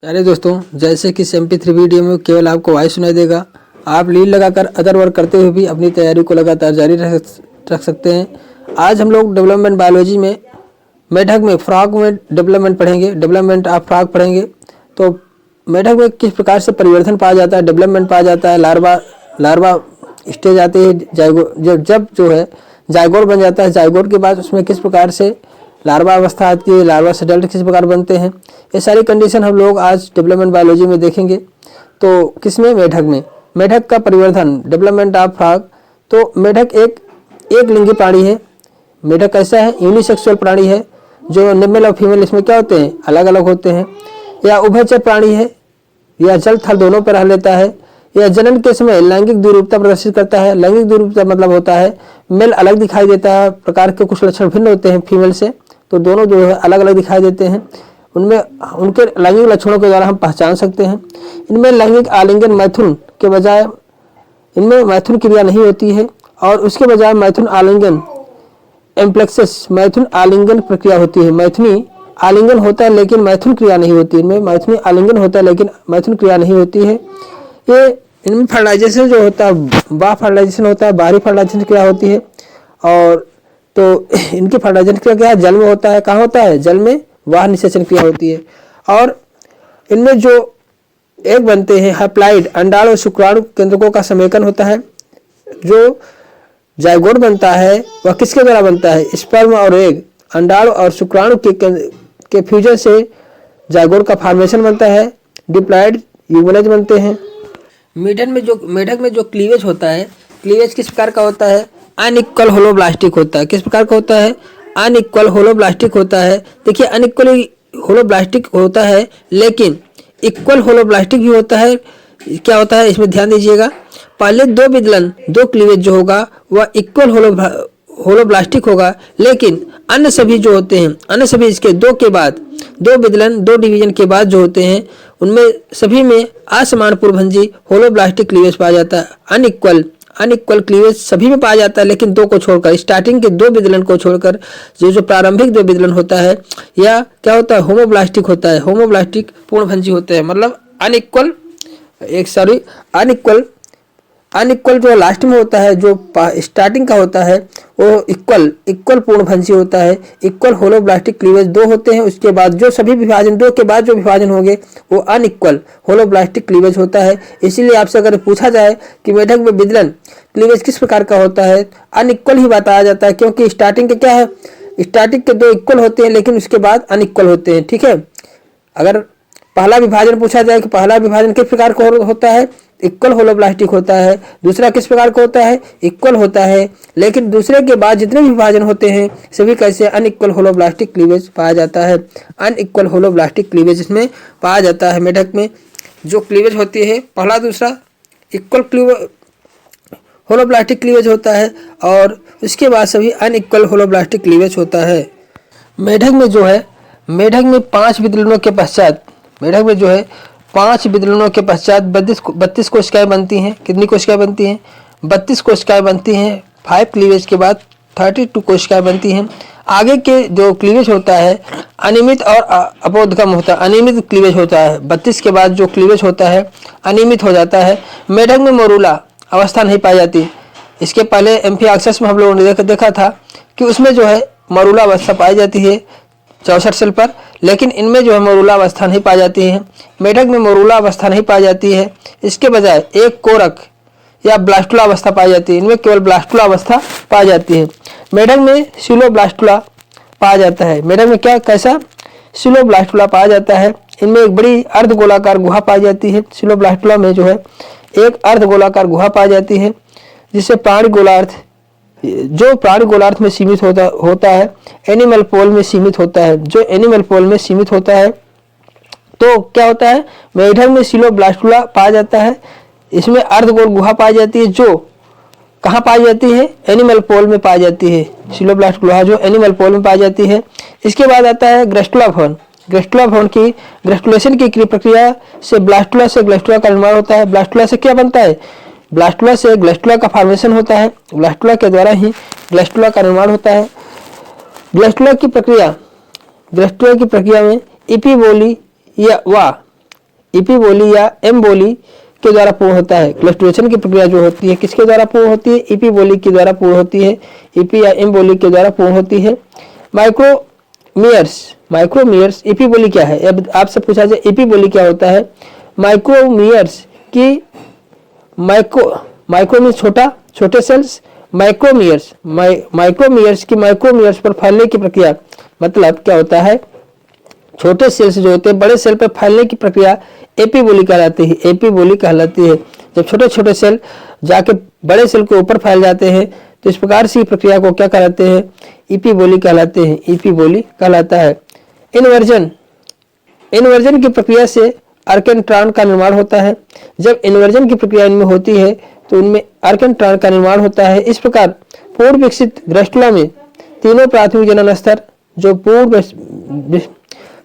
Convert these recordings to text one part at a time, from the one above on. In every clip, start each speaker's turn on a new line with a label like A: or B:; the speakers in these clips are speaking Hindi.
A: अरे दोस्तों, जैसे कि MP3 वीडियो में केवल आपको वॉइस सुनाई देगा, आप लीड लगाकर अदर वर्क करते हुए भी अपनी तैयारी को लगातार जारी रख सकते हैं। आज हम लोग डेवलपमेंट बायोलॉजी में मेढक में फ्रॉग में डेवलपमेंट पढ़ेंगे, डेवलपमेंट ऑफ फ्रॉग पढ़ेंगे। तो मेढक में किस प्रकार से परिवर्तन पाया जाता है, डेवलपमेंट पाया जाता है, लार्वा स्टेज आती है, जब जो है जायगोट बन जाता है, जायगोट के बाद उसमें किस प्रकार से लार्वा अवस्था आती है, लार्वा से अडल्ट किस प्रकार बनते हैं, ये सारी कंडीशन हम लोग आज डेवलपमेंट बायोलॉजी में देखेंगे। तो किसमें? मेढक में। मेढक का परिवर्तन, डेवलपमेंट ऑफ फ्रॉग। तो मेढक एक लिंगी प्राणी है। मेढक कैसा है? यूनिसेक्सुअल प्राणी है। जो मेल और फीमेल इसमें क्या होते हैं? अलग अलग होते हैं। या उभयचर प्राणी है, या जल थल दोनों पर रह लेता है। या जनन के समय लैंगिक द्विरूपता प्रदर्शित करता है। लैंगिक द्विरूपता मतलब होता है मेल अलग दिखाई देता है, प्रकार के कुछ लक्षण भिन्न होते हैं फीमेल से, तो दोनों जो है अलग अलग दिखाई देते हैं। उनमें उनके लैंगिक लक्षणों के द्वारा हम पहचान सकते हैं। इनमें लैंगिक आलिंगन मैथुन के बजाय इनमें मैथुन क्रिया नहीं होती है, और उसके बजाय मैथुन आलिंगन एम्प्लेक्सस मैथुन आलिंगन प्रक्रिया होती है। मैथुनी आलिंगन होता है लेकिन मैथुन क्रिया नहीं होती। इनमें मैथुनी आलिंगन होता है लेकिन मैथुन क्रिया नहीं होती है। ये इनमें फर्टिलाइजेशन जो होता है, फर्टिलाइजेशन होता है, बाहरी फर्टिलाइजेशन क्रिया होती है। और तो इनकी फर्टिलाइजेशन क्रिया क्या है? जल में होता है। कहाँ होता है? जल में बाह्य निषेचन क्रिया होती है। और इनमें जो एग बनते हैं, हैप्लॉइड अंडाणु और शुक्राणु केंद्रकों का समेकन होता है। जो जायगोट बनता है वह किसके द्वारा बनता है? स्पर्म और एग, अंडाणु और शुक्राणु के फ्यूजन से जायगोट का फॉर्मेशन बनता है। डिप्लॉइड यूगुलेज बनते हैं। मेढक में जो क्लीवेज होता है, क्लीवेज किस प्रकार का होता है? अनइक्वल होलोब्लास्टिक होता है। किस प्रकार का होता है? अनइक्वल होलोब्लास्टिक होता है। देखिए, अनइक्वल होलोब्लास्टिक होता है लेकिन इक्वल होलोब्लास्टिक भी होता है। क्या होता है इसमें ध्यान दीजिएगा। पहले दो विदलन, दो क्लीवेज जो होगा वह इक्वल होलोब्लास्टिक होगा, लेकिन अन्य सभी जो होते हैं, अन्य सभी इसके दो के बाद, दो विदलन, दो डिवीजन के बाद जो होते हैं, उनमें सभी में असमान पूर्वभंजी होलोब्लास्टिक क्लीवेज पाया जाता है। अनइक्वल क्लीवेज सभी में पाया जाता है, लेकिन दो को छोड़कर, स्टार्टिंग के दो विदलन को छोड़कर जो प्रारंभिक दो विदलन होता है, या क्या होता है? होमोब्लास्टिक होता है। होमोब्लास्टिक पूर्णभंजी होते हैं, मतलब अनइक्वल जो लास्ट में होता है, जो स्टार्टिंग का होता है, वो इक्वल पूर्णभंजी होता है। इक्वल होलोब्लास्टिक क्लीवेज दो होते हैं, उसके बाद जो सभी विभाजन, दो के बाद जो विभाजन होंगे वो अनइक्वल होलोब्लास्टिक क्लीवेज होता है। इसीलिए आपसे अगर पूछा जाए कि मेढक में विदलन क्लीवेज किस प्रकार का होता है, अनइक्वल ही बताया जाता है, क्योंकि स्टार्टिंग के क्या है? स्टार्टिंग के दो इक्वल होते हैं लेकिन उसके बाद अनइक्वल होते हैं। ठीक है, अगर पहला विभाजन पूछा जाए कि पहला विभाजन किस प्रकार का होता है, इक्वल होलोब्लास्टिक होता है। दूसरा किस प्रकार का होता है? इक्वल होता है, लेकिन दूसरे के बाद जितने भी विभाजन होते हैं सभी कैसे? अनइक्वल होलोब्लास्टिक क्लीवेज पाया जाता है। अनइक्वल होलोब्लास्टिक क्लीवेज इसमें पाया जाता है। मेढक में जो क्लीवेज होती है, पहला दूसरा इक्वल होलोब्लास्टिक क्लीवेज होता है, और उसके बाद सभी अनइक्वल होलोब्लास्टिक क्लीवेज होता है। मेढक में जो है, मेढक में 5 विदलनों के पश्चात, मेढक में जो है 5 विदलनों के पश्चात 32 कोशिकाएं बनती हैं। कितनी कोशिकाएं बनती हैं? 32 कोशिकाएं बनती हैं। 5 क्लीवेज के बाद 32 कोशिकाएं बनती हैं। आगे के जो क्लीवेज होता है अनियमित और अपोधगम होता है। अनियमित क्लीवेज होता है। 32 के बाद जो क्लीवेज होता है अनियमित हो जाता है। मेढक में मोरूला अवस्था नहीं पाई जाती। इसके पहले एम्फिऑक्सस में हम लोगों ने देखा था कि उसमें जो है मरूला अवस्था पाई जाती है 64 सेल पर, लेकिन इनमें जो है मरूला अवस्था नहीं पाई जाती है। मेढक में मरूला अवस्था नहीं पाई जाती है। इसके बजाय एक कोरक या ब्लास्टुला अवस्था पाई जाती है। इनमें केवल ब्लास्टुला अवस्था पाई जाती है। मेढक में सिलोब्लास्टुला पाया जाता है। मेढक में क्या, कैसा? सिलोब्लास्टुला पाया जाता है। इनमें एक बड़ी अर्धगोलाकार गुहा पाई जाती है। सिलोब्लास्टुला में जो है एक अर्धगोलाकार गुहा पाई जाती है, जिससे प्राणी गोलार्ध में सीमित होता है, एनिमल पोल में सीमित होता है। जो एनिमल पोल में सीमित होता है, तो क्या होता है? मेढक में सिलोब्लास्टुला पाया जाता है। इसमें अर्धगोल गुहा पाई जाती है, जो कहाँ पाई जाती है? एनिमल पोल में पाई जाती है। सिलोब्लास्ट गुहा जो एनिमल पोल में पाई जाती है। इसके बाद आता है ग्रस्टुला भवन। ग्रस्टुला भवन की ग्रस्टुलेशन की प्रक्रिया से ब्लास्टुला से ग्लस्टुला का निर्माण होता है। ब्लास्टुला से क्या बनता है? ब्लास्टुला से ग्लस्टुला का फॉर्मेशन होता है। ब्लास्टुला के द्वारा ही ग्लस्टुला का निर्माण होता है। ग्लस्टुला की प्रक्रिया में इपीबोली या ईपी बोली या एम बोली के द्वारा पूर्ण होता है। क्लस्टरेशन की प्रक्रिया जो होती है किसके द्वारा पूर्ण होती है? ईपी बोली के द्वारा पूर्ण होती है, ईपी या एम बोली के द्वारा पूर्ण होती है। माइक्रोमीयर्स ईपी बोली क्या है? अब आपसे पूछा जाए ईपी बोली क्या होता है? माइक्रोमीयर्स की माइक्रो में छोटा, छोटे सेल्स, माइक्रोमीयर्स की माइक्रोमीयर्स पर फैलने की प्रक्रिया, मतलब क्या होता है? छोटे सेल्स जो होते हैं बड़े सेल पर फैलने की प्रक्रिया एपीबोली कहलाती है, एपीबोली कहलाती है। जब छोटे छोटे सेल जाके बड़े सेल के ऊपर फैल जाते हैं तो इस प्रकार से प्रक्रिया को क्या कहलाते हैं? ईपीबोली कहलाते हैं, ईपीबोली कहलाता है। इन्वर्जन की प्रक्रिया से आर्केंट्रॉन का निर्माण होता है। जब इन्वर्जन की प्रक्रिया इनमें होती है तो उनमें आर्केंट्रॉन का निर्माण होता है। इस प्रकार पूर्व विकसित ग्रैस्टुला में तीनों प्राथमिक जनन स्तर जो पूर्व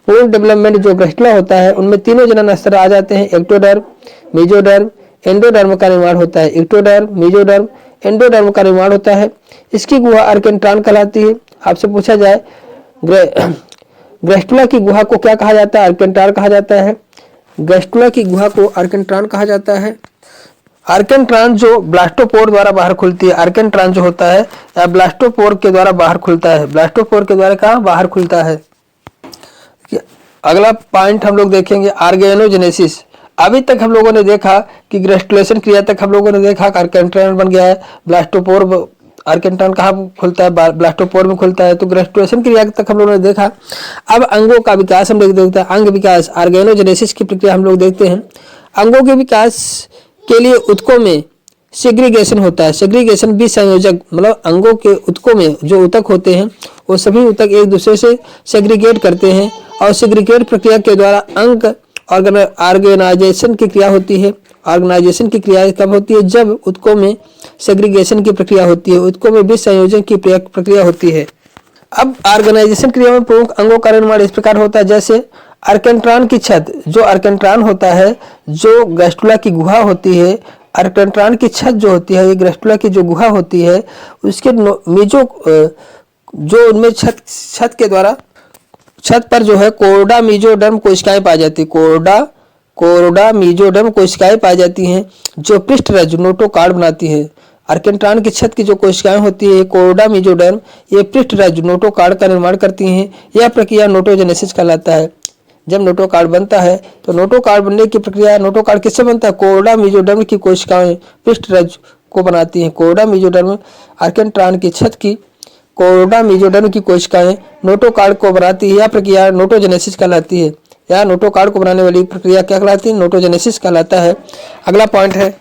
A: डेवलपमेंट जो ग्रैस्टुला होता है उनमें तीनों जनन स्तर आ जाते हैं। एक्टोडर्म, मेसोडर्म, एंडोडर्म का निर्माण होता है। एक्टोडर्म, मेसोडर्म, एंडोडर्म का निर्माण होता है। इसकी गुहा आर्केंट्रॉन कहलाती है। आपसे पूछा जाए ग्रैस्टुला की गुहा को क्या कहा जाता है? आर्केंट्रॉन कहा जाता है। ग्रैस्टुला की गुहा को आर्केंट्रॉन कहा जाता है। आर्केंट्रॉन जो ब्लास्टोपोर द्वारा बाहर खुलती है, आर्केंट्रॉन जो होता है या ब्लास्टोपोर के द्वारा बाहर खुलता है। ब्लास्टोपोर के द्वारा कहाँ बाहर खुलता है? अगला पॉइंट हम लोग देखेंगे ऑर्गेनोजेनेसिस। अभी तक हम लोगों ने देखा कि ग्रेस्टुलेशन क्रिया तक हम लोगों ने देखा आर्केंट्रॉन बन गया है, ब्लास्टोपोर, आर्केंट्रॉन कहाँ खुलता है? ब्लास्टोपोर में खुलता है। तो ग्रेस्टुलेशन क्रिया तक हम लोगों ने देखा। अब अंगों का विकास हम लोग देखते हैं। अंग विकास, ऑर्गेनोजेनेसिस की प्रक्रिया हम लोग देखते हैं। अंगों के विकास के लिए ऊतकों में सेग्रीगेशन होता है। सेग्रीगेशन विसंयोजक, मतलब अंगों के ऊतकों में जो ऊतक होते हैं वो सभी ऊतक एक दूसरे से सेग्रीगेट करते हैं और सेग्रीगेट प्रक्रिया के द्वारा अंग ऑर्गेनाइजेशन की क्रिया होती है। ऑर्गेनाइजेशन की क्रिया कब होती है? जब ऊतकों में सेग्रीगेशन की प्रक्रिया होती है, ऊतकों में विसंयोजन की प्रक्रिया होती है। अब ऑर्गेनाइजेशन क्रिया में प्रमुख अंगों का निर्माण इस प्रकार होता है, जैसे आर्केंट्रॉन की छत, जो आर्केंट्रॉन होता है, जो ग्रैस्टुला की गुहा होती है, आर्केंट्रॉन की छत जो होती है, ये ग्रैस्टुला की जो गुहा होती है उसके मेजो जो उनमें छत के द्वारा छत पर जो है कोरोडा मेसोडर्म कोशिकाएं पाई जाती है। कोरोडा मेसोडर्म कोशिकाएं पाई जाती हैं जो पृष्ठरज नोटोकॉर्ड बनाती है। आर्केंट्रॉन की छत की जो कोशिकाएं होती है कोरोडा मेसोडर्म, ये पृष्ठरज नोटोकॉर्ड का निर्माण करती हैं। यह प्रक्रिया नोटोजेनेसिस कहलाता है। जब नोटोकॉर्ड बनता है तो नोटोकॉर्ड बनने की प्रक्रिया, नोटोकॉर्ड किससे बनता है? कोरोडा मेसोडर्म की कोशिकाएं पृष्ठरज को बनाती हैं। कोरोडा मेसोडर्म, आर्केंट्रॉन की छत की कोरोडा मेसोडर्म की कोशिकाएं नोटोकॉर्ड को बनाती है। यह प्रक्रिया नोटोजेनेसिस कहलाती है। या नोटोकॉर्ड को बनाने वाली प्रक्रिया क्या कहलाती है? नोटोजेनेसिस कहलाता है। अगला पॉइंट है,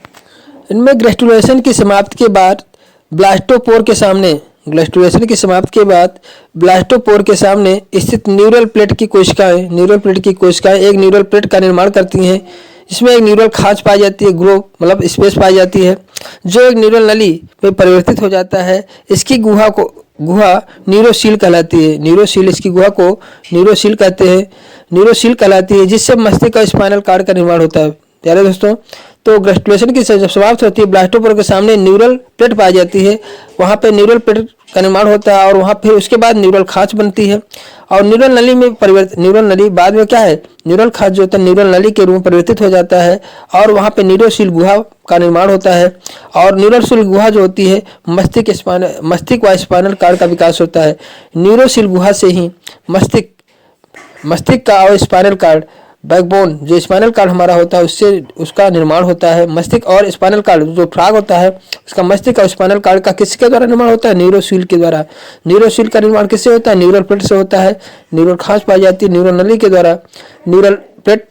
A: इनमें ग्रेस्टुलेशन की समाप्ति के बाद ब्लास्टोपोर के सामने, ग्रेस्टुलेशन की समाप्ति के बाद ब्लास्टोपोर के सामने स्थित न्यूरल प्लेट की कोशिकाएं एक न्यूरल प्लेट का निर्माण करती हैं। इसमें एक न्यूरल खांच पाई जाती है, ग्रोव मतलब स्पेस पाई जाती है, जो एक न्यूरल नली में परिवर्तित हो जाता है। इसकी गुहा न्यूरोसील कहलाती है। न्यूरोसील, इसकी गुहा को न्यूरोसील कहते हैं, न्यूरोसील कहलाती है, जिससे मस्तिष्क और स्पाइनल कॉर्ड का निर्माण होता है। प्यारे दोस्तों, तो ग्रेस्टुलेशन की जब समाप्त होती है ब्लास्टोपोर के सामने न्यूरल प्लेट पाई जाती है, वहाँ पे न्यूरल प्लेट का निर्माण होता है और वहाँ फिर उसके बाद न्यूरल खांच बनती है और न्यूरल नली में न्यूरल नली बाद में क्या है? न्यूरल खांच जो होता है न्यूरल नली के रूप में परिवर्तित हो जाता है और वहाँ पे न्यूरोसील गुहा का निर्माण होता है। और न्यूरोसील गुहा जो होती है मस्तिष्क व स्पाइनल कॉर्ड का विकास होता है। न्यूरोसील गुहा से ही मस्तिष्क का और स्पाइनल कॉर्ड, बैकबोन जो स्पाइनल कॉर्ड हमारा होता है उससे उसका निर्माण होता है। मस्तिष्क और स्पाइनल कॉर्ड जो फ्रॉग होता है उसका मस्तिष्क और स्पाइनल कॉर्ड का किसके द्वारा निर्माण होता है? न्यूरोसील के द्वारा। न्यूरोसील का निर्माण किससे होता है? न्यूरल प्लेट से होता है। न्यूरल खांच पाई जाती है न्यूरल नली के द्वारा। न्यूरल प्लेट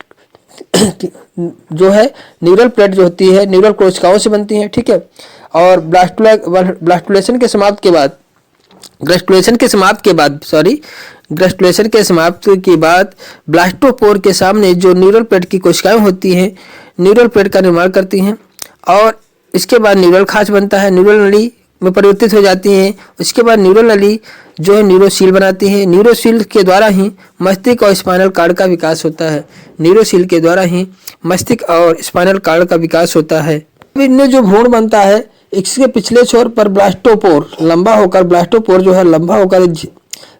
A: जो है न्यूरल प्लेट जो होती है न्यूरल कोशिकाओं से बनती है, ठीक है। और ग्रेस्टुलेशन के समाप्ति के बाद ब्लास्टोपोर के सामने जो न्यूरल प्लेट की कोशिकाएं होती हैं न्यूरल प्लेट का निर्माण करती हैं और इसके बाद न्यूरल खांच बनता है, न्यूरल नली में परिवर्तित हो जाती हैं। उसके बाद न्यूरल नली जो है न्यूरोसील बनाती है। न्यूरोसील के द्वारा ही मस्तिष्क और स्पाइनल कॉर्ड का विकास होता है। न्यूरोसील के द्वारा ही मस्तिष्क और स्पाइनल कॉर्ड का विकास होता है। इनमें जो भ्रूण बनता है इसके पिछले छोर पर ब्लास्टोपोर लंबा होकर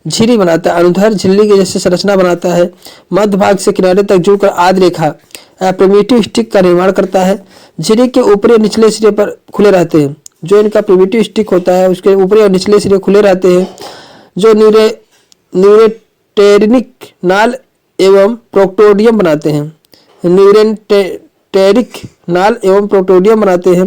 A: झिरी बनाता है, अनुदैर्ध्य झिल्ली के जैसे संरचना बनाता है। मध्य भाग से किनारे तक जुड़कर आद्य प्रिमिटिव स्टिक का निर्माण करता है। झिरी के ऊपरी और निचले सिरे पर खुले रहते हैं। जो इनका प्रिमिटिव स्टिक होता है उसके ऊपरी और निचले सिरे खुले रहते हैं, जो न्यूरेटेरिक नाल एवं प्रोक्टोडियम बनाते हैं। न्यूरेटेरिक नाल एवं प्रोक्टोडियम बनाते हैं।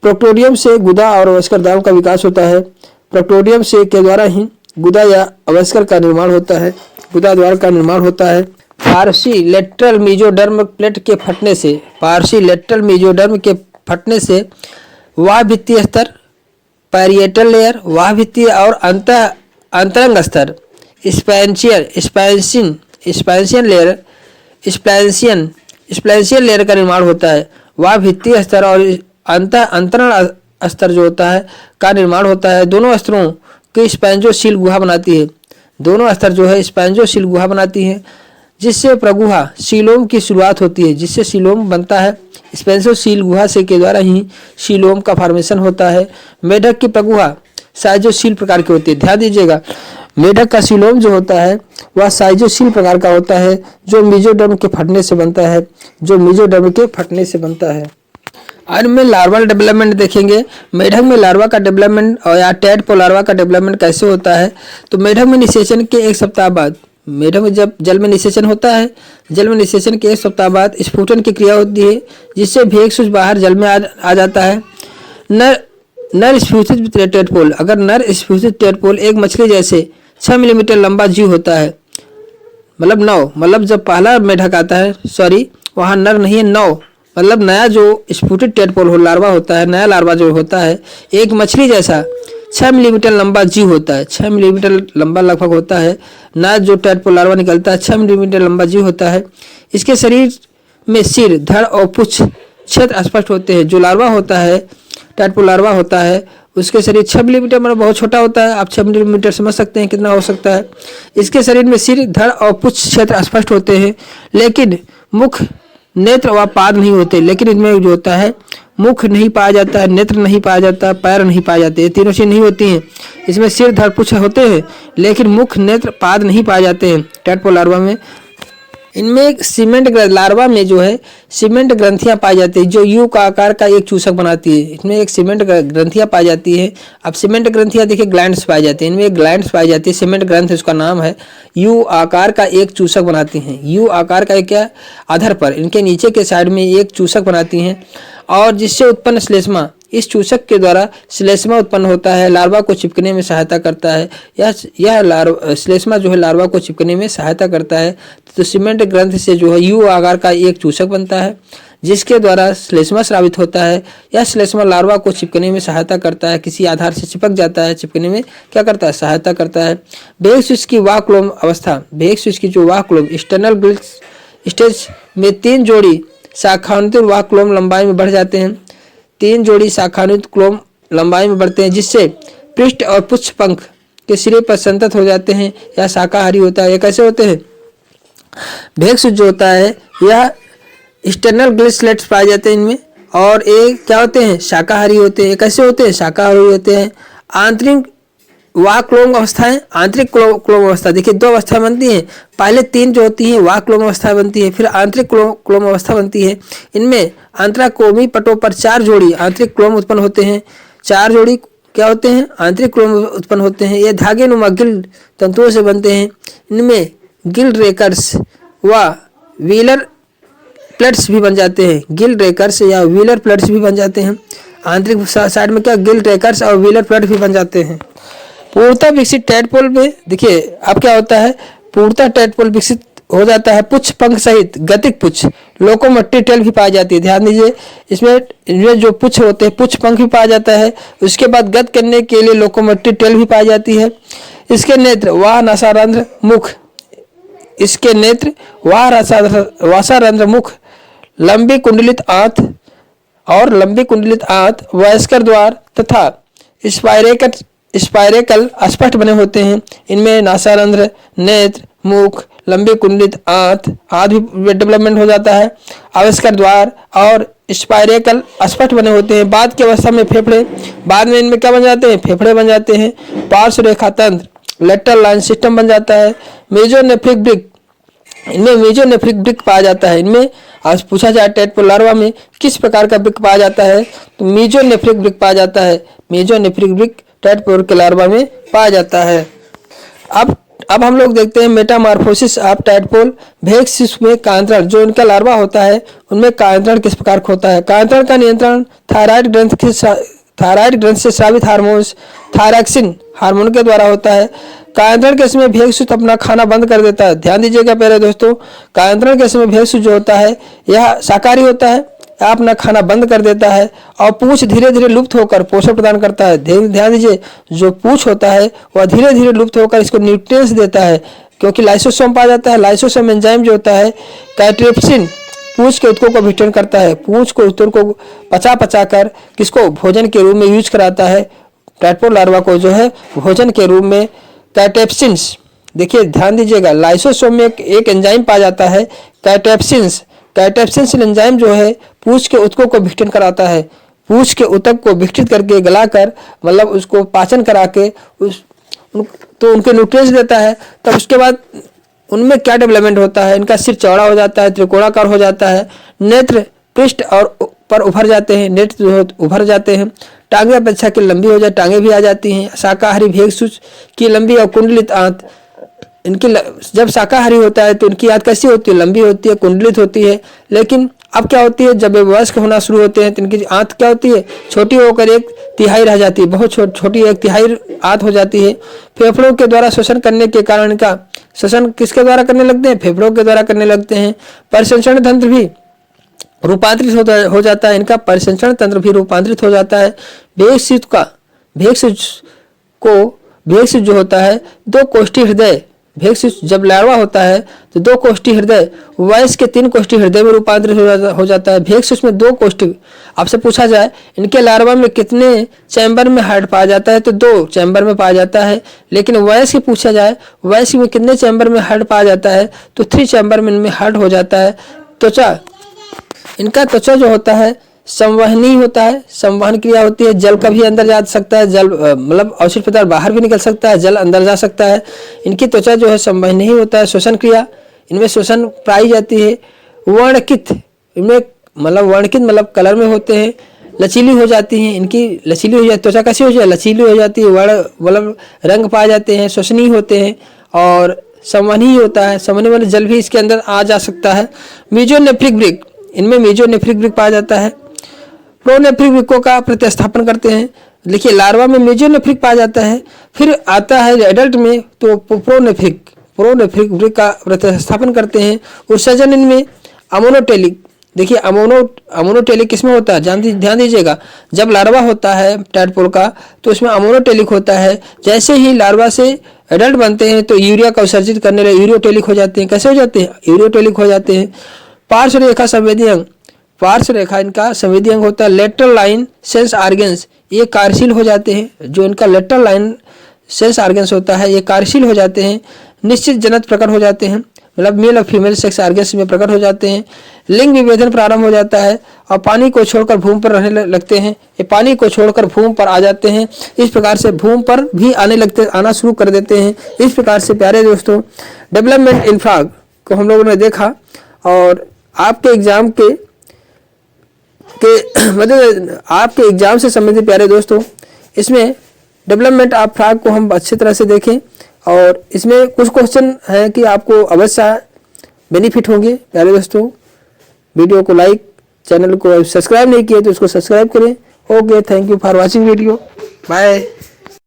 A: प्रोक्टोडियम से गुदा और अवस्कर दाम का विकास होता है। प्रोक्टोडियम से के द्वारा ही गुदा या अवस्कर का निर्माण होता है, गुदा द्वार का निर्माण होता है। पार्शी लेटरल मेसोडर्म प्लेट के फटने से, पार्शी लेटरल मेसोडर्म के फटने से वाह भित्तीय स्तर, पैरिएटल लेयर, वाह भित्तीय और अंतरंग स्तर, स्पैंशियन लेयर का निर्माण होता है। वाह भित्तीय स्तर और अंतरण स्तर जो होता है का निर्माण होता है। दोनों स्तरों की स्पैंजोसील गुहा बनाती है। दोनों स्तर जो है स्पैंजोसील गुहा बनाती है, जिससे प्रगुहा सीलोम की शुरुआत होती है, जिससे सीलोम बनता है। स्पेंसोसील गुहा से के द्वारा ही सीलोम का फॉर्मेशन होता है। मेढक की प्रगुहा साइजोसील प्रकार की होती है। ध्यान दीजिएगा, मेढक का सीलोम जो होता है वह साइजोसील प्रकार का होता है, जो मेसोडर्म के फटने से बनता है, जो मेसोडर्म के फटने से बनता है। आज में लार्वल डेवलपमेंट देखेंगे। मेढक में लार्वा का डेवलपमेंट और या टैडपोल लार्वा का डेवलपमेंट कैसे होता है। तो मेढक में निषेचन के 1 सप्ताह बाद, मेढक में जब जल में निषेचन होता है, जल में निषेचन के 1 सप्ताह बाद स्फुटन की क्रिया होती है, जिससे भेग सूच बाहर जल में आ जाता है। नर स्फूषित टेडपोल, अगर नर स्फूषित टेडपोल एक मछली जैसे 6 मिलीमीटर लंबा जीव होता है, मतलब जब पहला मेढक आता है, सॉरी वहाँ नर नहीं है, 9 मतलब नया जो स्फुटित टेडपोल हो लार्वा होता है, नया लार्वा जो होता है एक मछली जैसा 6 मिलीमीटर लंबा जीव होता है। 6 मिलीमीटर लंबा लगभग होता है। नया जो टेडपोल लार्वा निकलता है 6 मिलीमीटर लंबा जीव होता है। इसके शरीर में सिर, धड़ और पुच्छ क्षेत्र स्पष्ट होते हैं। जो लार्वा होता है, टेडपोल लार्वा होता है, उसके शरीर 6 मिलीमीटर मतलब बहुत छोटा होता है। आप 6 मिलीमीटर समझ सकते हैं कितना हो सकता है। इसके शरीर में सिर, धड़ और पुच्छ क्षेत्र स्पष्ट होते हैं, लेकिन मुख, नेत्र व पाद नहीं होते। लेकिन इनमें जो होता है मुख नहीं पाया जाता है, नेत्र नहीं पाया जाता, पैर नहीं पाए जाते, ये तीनों चीज नहीं होती हैं। इसमें सिर, धड़, पुच्छ होते हैं, लेकिन मुख, नेत्र, पाद नहीं पाए जाते हैं टेडपोल लार्वा में। इनमें एक सीमेंट लार्वा में जो है सीमेंट ग्रंथियां पाई जाती है, जो यू का आकार का एक चूसक बनाती है। इसमें एक सीमेंट ग्रंथियां पाई जाती है। अब सीमेंट ग्रंथियां देखिए ग्लैंड्स पाई जाती है, इनमें एक ग्लैंड्स पाई जाती है, सीमेंट ग्रंथ उसका नाम है। यू आकार का एक चूसक बनाती हैं। यू आकार का एक क्या आधार पर इनके नीचे के साइड में एक चूसक बनाती हैं, और जिससे उत्पन्न श्लेष्मा, इस चूसक के द्वारा श्लेष्मा उत्पन्न होता है, लार्वा को चिपकने में सहायता करता है। यह श्लेष्मा जो है लार्वा को चिपकने में सहायता करता है। तो सीमेंट ग्रंथ से जो है यू आकार का एक चूसक बनता है, जिसके द्वारा श्लेष्मा स्रावित होता है। यह श्लेष्मा लार्वा को चिपकने में सहायता करता है, किसी आधार से चिपक जाता है, चिपकने में क्या करता है, सहायता करता है। भेग स्विच की वाह क्लोम अवस्था, भेग स्विच की जो वाह क्लोम एक्सटर्नल गिल्स स्टेज में 3 जोड़ी शाखान्वित वाह क्लोम लंबाई में बढ़ जाते हैं। 3 जोड़ी शाखान्वित क्लोम लंबाई में बढ़ते हैं, जिससे पृष्ठ और पुच्छ पंख के सिरे पर संतत हो जाते हैं या शाकाहारी होता है। ये कैसे होते हैं? भेग स्विच जो होता है यह एक्सटर्नल ग्लिसलेट्स पाए जाते हैं इनमें, और ये क्या होते हैं, शाकाहारी होते हैं। कैसे होते हैं? शाकाहारी होते हैं। आंतरिक वाह क्लोम अवस्थाएं, आंतरिक क्लोम अवस्था देखिए 2 अवस्था बनती हैं। पहले 3 जो होती हैं वाह क्लोम अवस्था बनती है, फिर आंतरिक क्लोम अवस्था बनती है। इनमें अंतराकोमी पटों पर 4 जोड़ी आंतरिक क्लोम उत्पन्न होते हैं। 4 जोड़ी क्या होते हैं? आंतरिक क्लोम उत्पन्न होते हैं। ये धागे नुमा गिल तंतुओं से बनते हैं। इनमें गिल रेकर्स व व्हीलर प्लेट्स भी बन जाते हैं। गिल रेकर्स या व्हीलर प्लेट्स भी बन जाते हैं। आंतरिक साइड में क्या गिल रेकर्स और व्हीलर प्लेट भी बन जाते हैं। पूर्णतः विकसित टेडपोल में देखिए अब क्या होता है, पूर्णतः टेडपोल विकसित हो जाता है। पुच्छ पंख सहित गतिक पुच्छ, लोकोमोटिव टेल भी पाई जाती है। ध्यान दीजिए, इसमें जो पुच्छ होते हैं, पुच्छ पंख भी पाया जाता है। उसके बाद गत करने के लिए लोकोमोटिव टेल भी पाई जाती है। इसके नेत्र वाह नासारंध्र मुख, इसके नेत्र वासारंध्र मुख, लंबी कुंडलित आंत और लंबी कुंडलित आंत, वयस्कर द्वार तथा स्पाइरेकल स्पष्ट बने होते हैं। इनमें नासारंध्र, नेत्र, मुख, लंबी कुंडलित आंत आदि भी डेवलपमेंट हो जाता है। आविष्कार द्वार और स्पाइरेकल स्पष्ट बने होते हैं। बाद की अवस्था में फेफड़े, बाद में इनमें क्या बन जाते हैं? फेफड़े बन जाते हैं। पार्श्व रेखा तंत्र, लेटरल लाइन सिस्टम बन जाता है। मेजोनेफ्रिक ब्रिक, इनमें मेजोनेफ्रिक ब्रिक पाया जाता है। इनमें आज पूछा जाए टैडपोल लार्वा में किस प्रकार का वृक्क पाया जाता है, तो मेसोनेफ्रिक वृक्क पाया जाता है। मेसोनेफ्रिक वृक्क टैडपोल के लार्वा में पाया जाता है। अब हम लोग देखते हैं मेटामॉर्फोसिस ऑफ टैडपोल। भेग शिशु में कायांतरण, जो इनका लार्वा होता है उनमें कायांतरण किस प्रकार होता है। कायांतरण का नियंत्रण थायराइड ग्रंथ से स्रावित हार्मोन्स थायरॉक्सिन हार्मोन के द्वारा होता है। कायांतरण के समय भेग शिशु अपना खाना बंद कर देता है। ध्यान दीजिएगा प्यारे दोस्तों, कायांतरण के समय भेग शिशु जो होता है यह शाकाहारी होता है, अपना खाना बंद कर देता है और पूंछ धीरे धीरे लुप्त होकर पोषण प्रदान करता है। ध्यान दीजिए, जो पूंछ होता है वह धीरे धीरे लुप्त होकर इसको न्यूट्रिएंट्स देता है, क्योंकि लाइसोसोम पाया जाता है। लाइसोसोम एंजाइम जो होता है कैट्रेप्सिन पूंछ के ऊतकों को विघटन करता है। पूंछ को ऊतकों को पचा कर किसको भोजन के रूप में यूज कराता है। टैडपोल लार्वा को जो है भोजन के रूप में कैट्रेप्सिन्स, देखिए ध्यान दीजिएगा, लाइसोसोम में एक एंजाइम पाया जाता है कैट्रेप्सिन्स। कैट्रेप्सिन्स एंजाइम जो है पूंछ के ऊतकों को विघटन कराता है। पूंछ के ऊतक को विघटित करके गलाकर मतलब उसको पाचन करा के तो उनके न्यूट्रिएंट्स देता है। तब उसके बाद उनमें क्या डेवलपमेंट होता है, इनका सिर चौड़ा हो जाता है, त्रिकोणाकार हो जाता है, नेत्र पृष्ठ और पर उभर जाते हैं, नेत्र जो उभर जाते हैं, टांगे अपेक्षा की लंबी हो जाए, टांगे भी आ जाती हैं। शाकाहारी भेग शिशु की लंबी और कुंडलित आंत, इनकी जब शाकाहारी होता है तो इनकी आंत कैसी होती है, लंबी होती है, कुंडलित होती है। लेकिन अब क्या होती है, जब वे वयस्क होना शुरू होते हैं तो इनकी आंत क्या होती है, छोटी होकर 1/3 रह जाती है, बहुत छोटी 1/3 आंत हो जाती है। फेफड़ों के द्वारा श्वसन करने के कारण इनका श्वसन किसके द्वारा करने लगते हैं, फेफड़ों के द्वारा करने लगते हैं। परिसंचरण तंत्र भी रूपांतरित हो जाता है, इनका परिसंचरण तंत्र भी रूपांतरित हो जाता है। भेग शिशु जो होता है 2 कोष्ठी हृदय, भेग शिशु जब लार्वा होता है तो 2 कोष्ठी हृदय वयस्क के 3 कोष्ठी हृदय में रूपांतरित हो जाता है। भेग शिशु में 2 कोष्ठी, आपसे पूछा जाए इनके लार्वा में कितने चैम्बर में हार्ट पाया जाता है, तो 2 चैम्बर में पाया जाता है। लेकिन वयस्क पूछा जाए वयस्क में कितने चैम्बर में हार्ट पाया जाता है, तो 3 चैम्बर में इनमें हार्ट हो जाता है। त्वचा, इनका त्वचा जो होता है संवहनी होता है, संवहन क्रिया होती है, जल का भी अंदर जा सकता है, जल मतलब अवशिष्ट पदार्थ बाहर भी निकल सकता है, जल अंदर जा सकता है। इनकी त्वचा जो है संवहनी होता है। श्वसन क्रिया, इनमें श्वसन पाई जाती है। वर्णकित, इनमें वर्णकित मतलब कलर में होते हैं, लचीली हो जाती हैं, इनकी लचीली हो जाती, त्वचा कैसी हो जाए, लचीली हो जाती है, वर्ण रंग पाए जाते हैं, श्वसनीय होते हैं और संवहनी होता है। संवहनी वाले जल भी इसके अंदर आ जा सकता है। मेसोनेफ्रिक वृक्क, इनमें मेसोनेफ्रिक वृक्क पाया जाता है। प्रोनेफ्रिक वृक्कों का प्रतिस्थापन करते हैं। देखिए लार्वा में मेसोनेफ्रिक पाया जाता है, फिर आता है एडल्ट में तो प्रोनेफ्रिक वृक्क का प्रतिस्थापन करते हैं। उत्सर्जन इनमें अमोनोटेलिक, देखिए अमोनोटेलिक किसमें होता है, ध्यान दीजिएगा, जब लार्वा होता है टैडपोल का तो उसमें अमोनोटेलिक होता है। जैसे ही लार्वा से एडल्ट बनते हैं तो यूरिया का उत्सर्जित करने लगे यूरियोटेलिक हो जाते हैं। कैसे हो जाते हैं, यूरियोटेलिक हो जाते हैं। पार्श्व रेखा संवेदी अंग, पार्श्व रेखा इनका संवेदी अंग होता है। लेटरल लाइन सेंस ऑर्गन्स, ये कार्यशील हो जाते हैं। जो इनका लेटरल लाइन सेंस ऑर्गन्स होता है ये कार्यशील हो जाते हैं। निश्चित जनत प्रकट हो जाते हैं, मतलब मेल और फीमेल सेक्स ऑर्गन्स में प्रकट हो जाते हैं। लिंग विभेदन प्रारंभ हो जाता है और पानी को छोड़कर भूमि पर रहने लगते हैं। ये पानी को छोड़कर भूमि पर आ जाते हैं। इस प्रकार से भूमि पर भी आना शुरू कर देते हैं। इस प्रकार से प्यारे दोस्तों डेवलपमेंट इन फ्रॉग को हम लोगों ने देखा। और आपके एग्जाम के मतलब आपके एग्जाम से संबंधित प्यारे दोस्तों इसमें डेवलपमेंट ऑफ फ्रॉग को हम अच्छी तरह से देखें और इसमें कुछ क्वेश्चन हैं कि आपको अवश्य बेनिफिट होंगे। प्यारे दोस्तों वीडियो को लाइक, चैनल को सब्सक्राइब नहीं किए तो उसको सब्सक्राइब करें। Okay, thank you for watching video, bye.